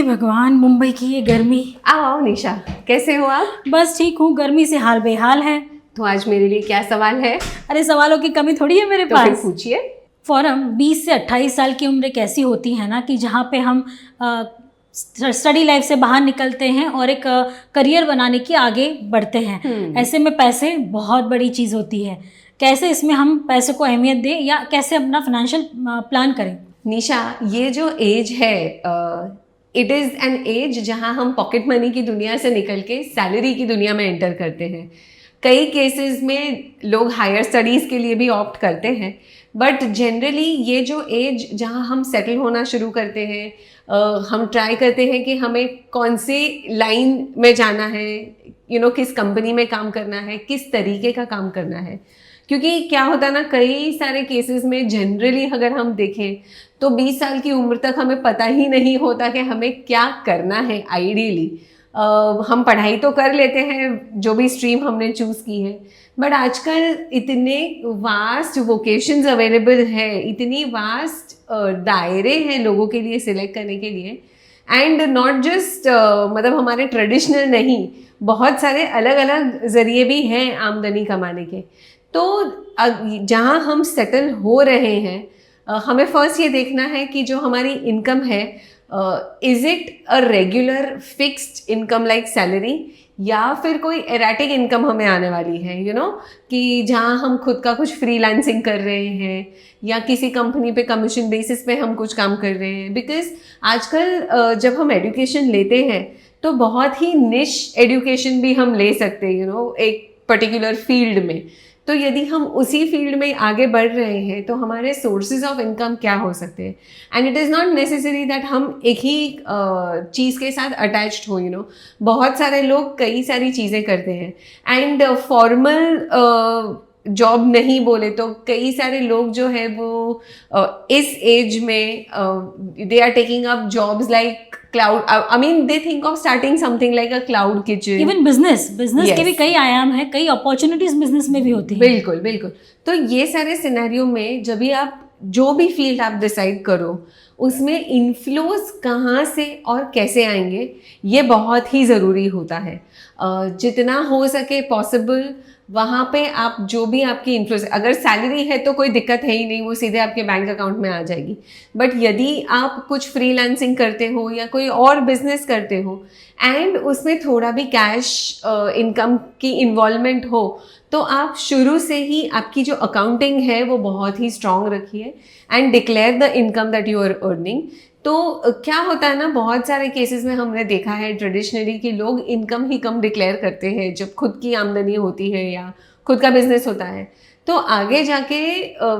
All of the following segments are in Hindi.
हे भगवान, मुंबई की ये गर्मी। आओ आओ निशा, कैसे हो आप? बस ठीक हूँ, गर्मी से हाल बेहाल है। तो आज मेरे लिए क्या सवाल है? अरे सवालों की कमी थोड़ी है मेरे तो फिर पास। पूछिए। फॉरम 20 से 28 साल की उम्र एक ऐसी होती है ना कि जहाँ पे हम स्टडी लाइफ से बाहर निकलते हैं और एक करियर बनाने की आगे बढ़ते हैं। ऐसे में पैसे बहुत बड़ी चीज़ होती है। कैसे इसमें हम पैसे को अहमियत दें या कैसे अपना फाइनेंशियल प्लान करें? निशा, ये जो एज है, इट इज़ एन एज जहाँ हम पॉकेट मनी की दुनिया से निकल के सैलरी की दुनिया में एंटर करते हैं। कई केसेस में लोग हायर स्टडीज़ के लिए भी ऑप्ट करते हैं, बट जनरली ये जो एज जहाँ हम सेटल होना शुरू करते हैं, हम ट्राई करते हैं कि हमें कौन सी लाइन में जाना है, किस कंपनी में काम करना है, किस तरीके का काम करना है। क्योंकि क्या होता है ना, कई सारे केसेस में जनरली अगर हम देखें तो 20 साल की उम्र तक हमें पता ही नहीं होता कि हमें क्या करना है आइडियली। हम पढ़ाई तो कर लेते हैं जो भी स्ट्रीम हमने चूज़ की है, बट आजकल इतने वास्ट वोकेशंस अवेलेबल है, इतनी वास्ट दायरे हैं लोगों के लिए सिलेक्ट करने के लिए, एंड नॉट जस्ट मतलब हमारे ट्रेडिशनल नहीं, बहुत सारे अलग अलग ज़रिए भी हैं आमदनी कमाने के। तो जहाँ हम सेटल हो रहे हैं, हमें फर्स्ट ये देखना है कि जो हमारी इनकम है, is it a regular fixed income like salary, या फिर कोई एराटिक इनकम हमें आने वाली है, कि जहाँ हम खुद का कुछ फ्रीलांसिंग कर रहे हैं या किसी कंपनी पे कमीशन बेसिस पे हम कुछ काम कर रहे हैं। बिकॉज आजकल जब हम एजुकेशन लेते हैं तो बहुत ही निश एजुकेशन भी हम ले सकते हैं, एक पर्टिकुलर फील्ड में। तो यदि हम उसी फील्ड में आगे बढ़ रहे हैं तो हमारे सोर्सेज ऑफ इनकम क्या हो सकते हैं, and it is not necessary that हम एक ही चीज़ के साथ अटैच्ड हो। बहुत सारे लोग कई सारी चीज़ें करते हैं, एंड फॉर्मल जॉब नहीं बोले तो कई सारे लोग जो है वो इस एज में they are taking up jobs like cloud, I mean they think of starting something like a cloud kitchen. Even business के भी कई आयाम हैं, कई अपॉर्चुनिटीज बिजनेस में भी होती हैं। बिल्कुल बिल्कुल। तो ये सारे सिनेरियो में जब भी आप जो भी फील्ड आप डिसाइड करो, उसमें इन्फ्लोज कहाँ से और कैसे आएंगे, ये बहुत ही ज़रूरी होता है। जितना हो सके पॉसिबल वहाँ पे आप जो भी आपकी इन्फ्लुएंस, अगर सैलरी है तो कोई दिक्कत है ही नहीं, वो सीधे आपके बैंक अकाउंट में आ जाएगी। बट यदि आप कुछ फ्रीलांसिंग करते हो या कोई और बिजनेस करते हो एंड उसमें थोड़ा भी कैश इनकम की इन्वॉल्वमेंट हो, तो आप शुरू से ही आपकी जो अकाउंटिंग है वो बहुत ही स्ट्रांग रखिए and declare the income that you are earning. तो क्या होता है ना, बहुत सारे केसेस में हमने देखा है ट्रेडिशनली कि लोग इनकम ही कम डिक्लेयर करते हैं जब खुद की आमदनी होती है या खुद का बिजनेस होता है। तो आगे जाके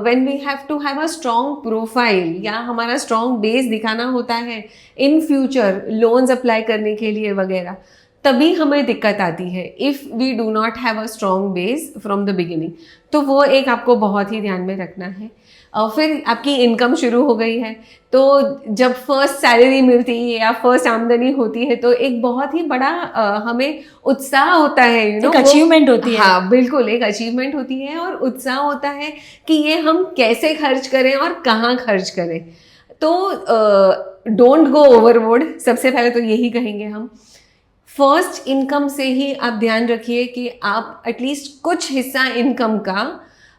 when we have to have a strong profile या हमारा स्ट्रॉन्ग बेस दिखाना होता है इन फ्यूचर लोन्स अप्लाई करने के लिए वगैरह, तभी हमें दिक्कत आती है if we do not have a strong base from the beginning. तो वो एक आपको बहुत ही ध्यान में रखना है। और फिर आपकी इनकम शुरू हो गई है, तो जब फर्स्ट सैलरी मिलती है या फर्स्ट आमदनी होती है तो एक बहुत ही बड़ा हमें उत्साह होता है, एक अचीवमेंट होती है। हाँ बिल्कुल, एक अचीवमेंट होती है और उत्साह होता है कि ये हम कैसे खर्च करें और कहाँ खर्च करें। तो डोंट गो ओवरबोर्ड, सबसे पहले तो यही कहेंगे हम। फर्स्ट इनकम से ही आप ध्यान रखिए कि आप एटलीस्ट कुछ हिस्सा इनकम का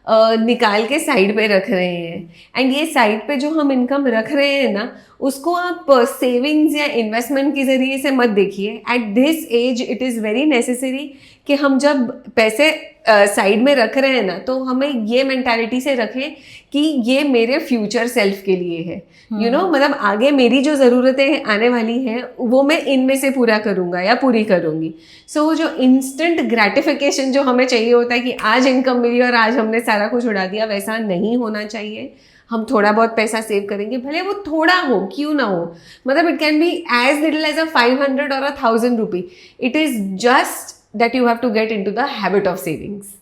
निकाल के साइड पे रख रहे हैं, एंड ये साइड पे जो हम इनकम रख रहे हैं ना, उसको आप सेविंग्स या इन्वेस्टमेंट के ज़रिए से मत देखिए। At this age it is very necessary कि हम जब पैसे साइड में रख रहे हैं ना, तो हमें ये मेंटालिटी से रखें कि ये मेरे फ्यूचर सेल्फ के लिए है। मतलब आगे मेरी जो ज़रूरतें आने वाली हैं वो मैं इनमें से पूरा करूँगा या पूरी करूँगी। सो जो इंस्टेंट ग्रेटिफिकेशन जो हमें चाहिए होता है कि आज इनकम मिली और आज हमने सारा कुछ उड़ा दिया, वैसा नहीं होना चाहिए। हम थोड़ा बहुत पैसा सेव करेंगे, भले वो थोड़ा हो क्यों ना हो, मतलब it can be as little as a 500 और 1000 rupee. It is just that you have to get into the habit of savings.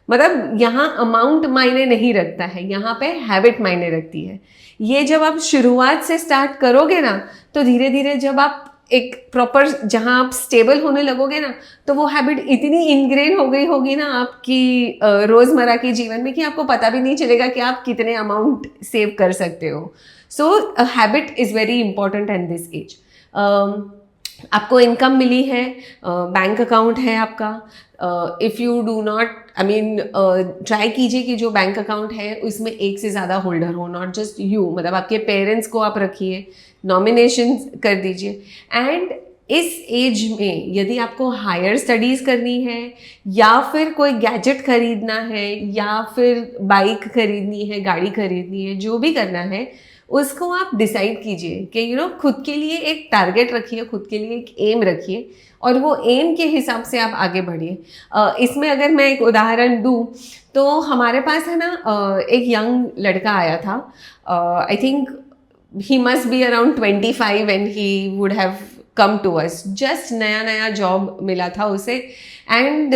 मतलब यहाँ अमाउंट मायने नहीं रखता है, यहाँ पे हैबिट मायने रखती है। ये जब आप शुरुआत से स्टार्ट करोगे ना, तो धीरे धीरे जब आप एक प्रॉपर जहाँ आप स्टेबल होने लगोगे ना, तो वो हैबिट इतनी इनग्रेन हो गई होगी ना आपकी रोज़मर्रा के जीवन में कि आपको पता भी नहीं चलेगा कि आप कितने अमाउंट सेव कर सकते हो। So habit is very important at this age. आपको इनकम मिली है, बैंक अकाउंट है आपका, if you do not, I mean try कीजिए कि जो बैंक अकाउंट है उसमें एक से ज़्यादा होल्डर हो, नॉट जस्ट यू, मतलब आपके पेरेंट्स को आप रखिए, नॉमिनेशन कर दीजिए। एंड इस एज में यदि आपको हायर स्टडीज़ करनी है या फिर कोई गैजेट खरीदना है या फिर बाइक खरीदनी है, गाड़ी खरीदनी है, जो भी करना है उसको आप डिसाइड कीजिए कि खुद के लिए एक टारगेट रखिए, खुद के लिए एक एम रखिए और वो एम के हिसाब से आप आगे बढ़िए। इसमें अगर मैं एक उदाहरण दूं तो हमारे पास है ना एक यंग लड़का आया था, I think he must be around 25 when he would have come to us, just नया नया जॉब मिला था उसे एंड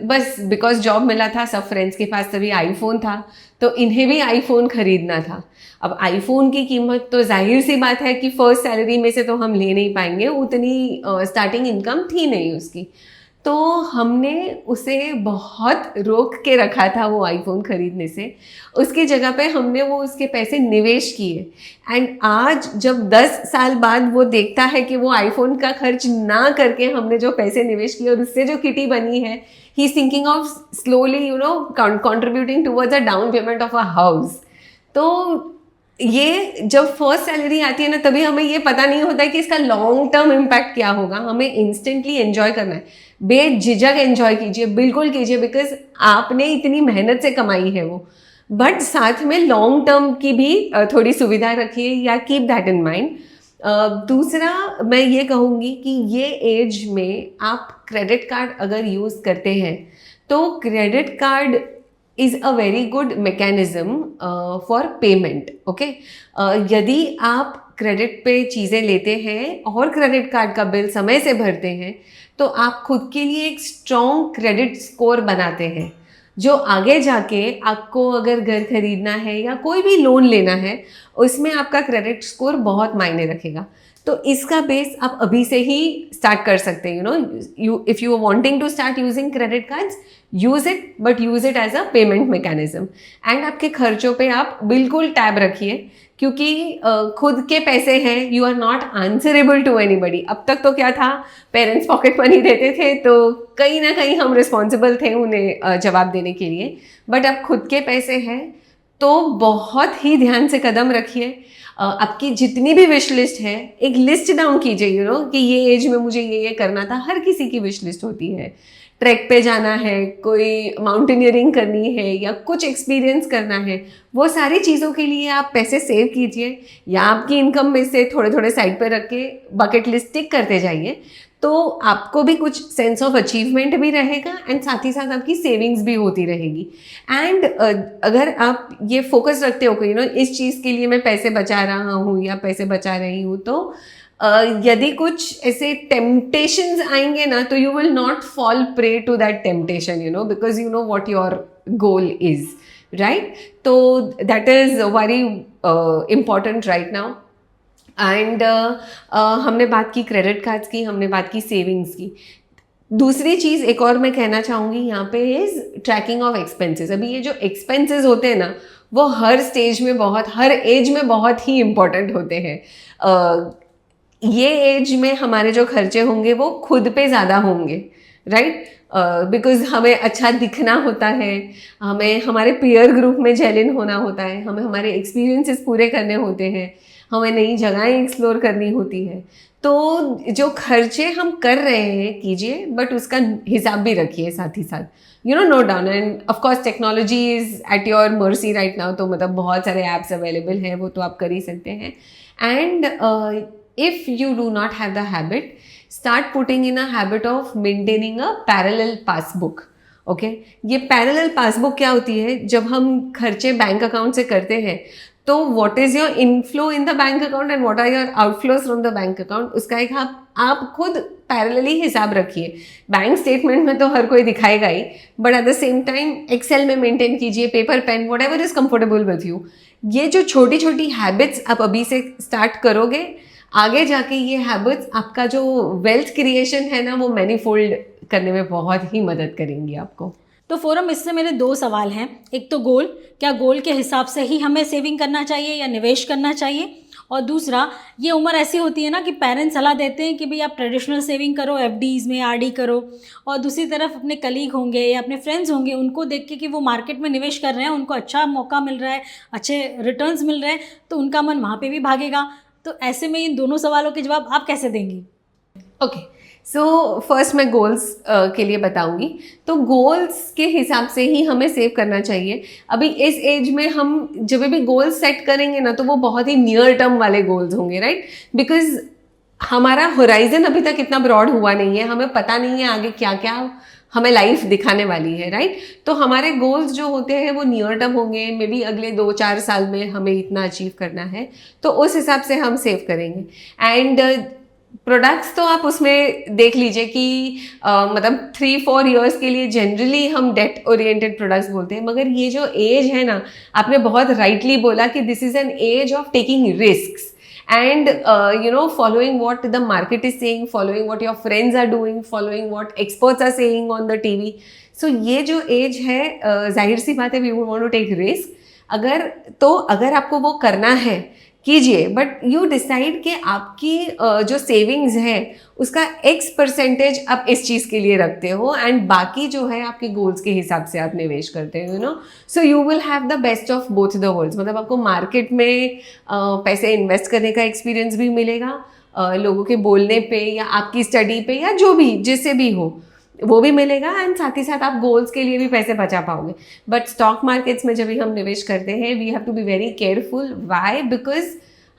बस बिकॉज जॉब मिला था, सब फ्रेंड्स के पास तभी आईफोन था तो इन्हें भी आईफोन खरीदना था। अब आईफोन की कीमत तो जाहिर सी बात है कि फर्स्ट सैलरी में से तो हम ले नहीं पाएंगे, उतनी स्टार्टिंग इनकम थी नहीं उसकी, तो हमने उसे बहुत रोक के रखा था वो आईफोन खरीदने से। उसकी जगह पे हमने वो उसके पैसे निवेश किए एंड आज जब 10 साल बाद वो देखता है कि वो आईफोन का खर्च ना करके हमने जो पैसे निवेश किए और उससे जो किटी बनी है, he is thinking of slowly contributing towards a down payment of a house. तो ये जब फर्स्ट सैलरी आती है ना तभी हमें ये पता नहीं होता है कि इसका लॉन्ग टर्म इम्पैक्ट क्या होगा। हमें इंस्टेंटली एंजॉय करना है, बेझिझक एंजॉय कीजिए, बिल्कुल कीजिए, बिकॉज आपने इतनी मेहनत से कमाई है वो, बट साथ में लॉन्ग टर्म की भी थोड़ी सुविधा रखिए या कीप दैट इन माइंड। दूसरा मैं ये कहूँगी कि ये एज में आप क्रेडिट कार्ड अगर यूज़ करते हैं तो credit card is a very good mechanism for payment, okay? यदि आप क्रेडिट पे चीज़ें लेते हैं और क्रेडिट कार्ड का बिल समय से भरते हैं तो आप खुद के लिए एक स्ट्रॉन्ग क्रेडिट स्कोर बनाते हैं, जो आगे जाके आपको अगर घर खरीदना है या कोई भी लोन लेना है उसमें आपका क्रेडिट स्कोर बहुत मायने रखेगा। तो इसका बेस आप अभी से ही स्टार्ट कर सकते हैं। If you are wanting to start using credit cards, use it, but use it as a payment mechanism. And आपके खर्चों पे आप बिल्कुल टैब रखिए, क्योंकि खुद के पैसे हैं, you are not answerable to anybody. अब तक तो क्या था, पेरेंट्स पॉकेट मनी देते थे तो कहीं ना कहीं हम रिस्पॉन्सिबल थे उन्हें जवाब देने के लिए, बट अब खुद के पैसे हैं तो बहुत ही ध्यान से कदम रखिए। आपकी जितनी भी विश लिस्ट है एक लिस्ट डाउन कीजिए, कि ये एज में मुझे ये करना था। हर किसी की विश लिस्ट होती है, ट्रैक पे जाना है, कोई माउंटेनियरिंग करनी है या कुछ एक्सपीरियंस करना है, वो सारी चीज़ों के लिए आप पैसे सेव कीजिए या आपकी इनकम में से थोड़े थोड़े साइड पे रख के बकेट लिस्ट टिक करते जाइए, तो आपको भी कुछ सेंस ऑफ अचीवमेंट भी रहेगा एंड साथ ही साथ आपकी सेविंग्स भी होती रहेगी। एंड अगर आप ये फोकस रखते हो कि इस चीज़ के लिए मैं पैसे बचा रहा हूँ या पैसे बचा रही हूँ, तो यदि कुछ ऐसे टेम्पटेशंस आएंगे ना तो you will not fall prey to that temptation, because you know what your goal is, right? तो that is very important right now. And हमने बात की क्रेडिट कार्ड्स की, हमने बात की सेविंग्स की। दूसरी चीज़ एक और मैं कहना चाहूँगी यहाँ पे इज़ ट्रैकिंग ऑफ एक्सपेंसेस। अभी ये जो एक्सपेंसेस होते हैं ना वो हर स्टेज में हर एज में बहुत ही इम्पॉर्टेंट होते हैं। ये एज में हमारे जो खर्चे होंगे वो खुद पे ज़्यादा होंगे, राइट? बिकॉज हमें अच्छा दिखना होता है, हमें हमारे पीयर ग्रुप में जेलिन होना होता है, हमें हमारे एक्सपीरियंसेस पूरे करने होते हैं, हमें नई जगहें एक्सप्लोर करनी होती है। तो जो खर्चे हम कर रहे हैं कीजिए, बट उसका हिसाब भी रखिए साथ ही साथ, no down. And of course technology is at your mercy right now, तो मतलब बहुत सारे ऐप्स अवेलेबल हैं, वो तो आप कर ही सकते हैं। And if you do not have the habit, start putting in a habit of maintaining a parallel passbook, okay? ये parallel passbook क्या होती है? जब हम खर्चे बैंक अकाउंट से करते हैं तो what is your inflow in the bank account and what are your outflows from the bank account, उसका एक आप खुद पैरेलली हिसाब रखिए। बैंक स्टेटमेंट में तो हर कोई दिखाएगा ही, but at the same time excel में मेंटेन कीजिए, paper pen whatever is comfortable with you. ये जो छोटी छोटी हैबिट्स आप अभी से स्टार्ट करोगे, आगे जाके ये हैबिट्स आपका जो वेल्थ क्रिएशन है ना वो मैनीफोल्ड करने में बहुत ही मदद करेंगी आपको। तो फोरम, इससे मेरे 2 सवाल हैं। एक तो गोल, क्या गोल के हिसाब से ही हमें सेविंग करना चाहिए या निवेश करना चाहिए? और दूसरा, ये उम्र ऐसी होती है ना कि पेरेंट्स सलाह देते हैं कि भाई आप ट्रेडिशनल सेविंग करो, एफडीज़ में आरडी करो, और दूसरी तरफ अपने कलीग होंगे या अपने फ्रेंड्स होंगे, उनको देख के कि वो मार्केट में निवेश कर रहे हैं, उनको अच्छा मौका मिल रहा है, अच्छे रिटर्न्स मिल रहे हैं, तो उनका मन वहाँ पे भी भागेगा। तो ऐसे में इन दोनों सवालों के जवाब आप कैसे देंगी? ओके, सो फर्स्ट मैं गोल्स के लिए बताऊंगी। तो गोल्स के हिसाब से ही हमें सेव करना चाहिए। अभी इस एज में हम जब भी गोल्स सेट करेंगे ना, तो वो बहुत ही नियर टर्म वाले गोल्स होंगे, राइट? बिकॉज हमारा होराइजन अभी तक इतना ब्रॉड हुआ नहीं है, हमें पता नहीं है आगे क्या क्या हमें लाइफ दिखाने वाली है, राइट? तो हमारे गोल्स जो होते हैं वो नियर टर्म होंगे, मे बी अगले 2-4 साल में हमें इतना अचीव करना है, तो उस हिसाब से हम सेव करेंगे। एंड प्रोडक्ट्स तो आप उसमें देख लीजिए कि मतलब 3-4 इयर्स के लिए जनरली हम डेट ओरिएंटेड प्रोडक्ट्स बोलते हैं, मगर ये जो एज है ना, आपने बहुत राइटली बोला कि this is an age of taking risks and following what the market is saying, following what your friends are doing, following what experts are saying on the TV. So ये जो एज है, जाहिर सी बात है, we would want to take risk. अगर आपको वो करना है कीजिए, बट यू डिसाइड कि आपकी जो सेविंग्स है उसका X% आप इस चीज़ के लिए रखते हो, एंड बाकी जो है आपके गोल्स के हिसाब से आप निवेश करते हो, so you will have the best of both the worlds. मतलब आपको मार्केट में पैसे इन्वेस्ट करने का एक्सपीरियंस भी मिलेगा, लोगों के बोलने पे या आपकी स्टडी पे या जो भी जिससे भी हो वो भी मिलेगा, एंड साथ ही साथ आप गोल्स के लिए भी पैसे बचा पाओगे। बट स्टॉक मार्केट्स में जब भी हम निवेश करते हैं, we have to be very careful. Why? Because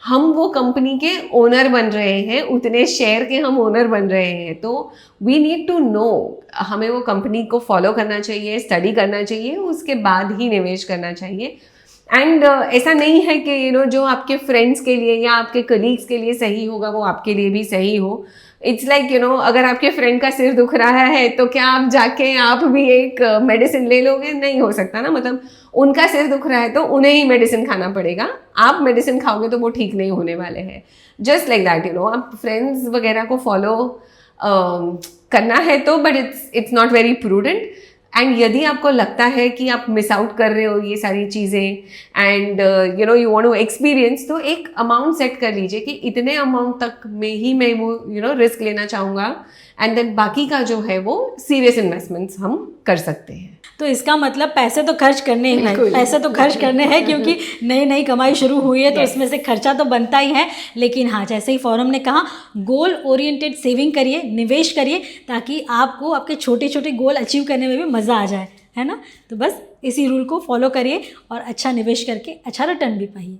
हम वो कंपनी के ओनर बन रहे हैं, उतने शेयर के हम ओनर बन रहे हैं, तो वी नीड टू नो, हमें वो कंपनी को फॉलो करना चाहिए, स्टडी करना चाहिए, उसके बाद ही निवेश करना चाहिए। एंड ऐसा नहीं है कि जो आपके फ्रेंड्स के लिए या आपके कलीग्स के लिए सही होगा वो आपके लिए भी सही हो। इट्स लाइक अगर आपके फ्रेंड का सिर दुख रहा है तो क्या आप जाके आप भी एक मेडिसिन ले लोगे? नहीं हो सकता ना। मतलब उनका सिर दुख रहा है तो उन्हें ही मेडिसिन खाना पड़ेगा, आप मेडिसिन खाओगे तो वो ठीक नहीं होने वाले हैं। जस्ट लाइक दैट आप फ्रेंड्स वगैरह को फॉलो करना है तो, but it's not very prudent. And यदि आपको लगता है कि आप मिस आउट कर रहे हो ये सारी चीज़ें and you want to experience, तो एक अमाउंट सेट कर लीजिए कि इतने अमाउंट तक में ही मैं वो रिस्क लेना चाहूँगा, एंड देन बाकी का जो है वो सीरियस इन्वेस्टमेंट्स हम कर सकते हैं। तो इसका मतलब पैसे तो खर्च करने ही हैं, पैसे तो खर्च करने हैं, क्योंकि नई नई कमाई शुरू हुई है तो उसमें से खर्चा तो बनता ही है। लेकिन हाँ, जैसे ही फोरम ने कहा, गोल ओरिएंटेड सेविंग करिए, निवेश करिए, ताकि आपको आपके छोटे छोटे गोल अचीव करने में भी मज़ा आ जाए, है ना? तो बस इसी रूल को फॉलो करिए और अच्छा निवेश करके अच्छा रिटर्न भी पाइए।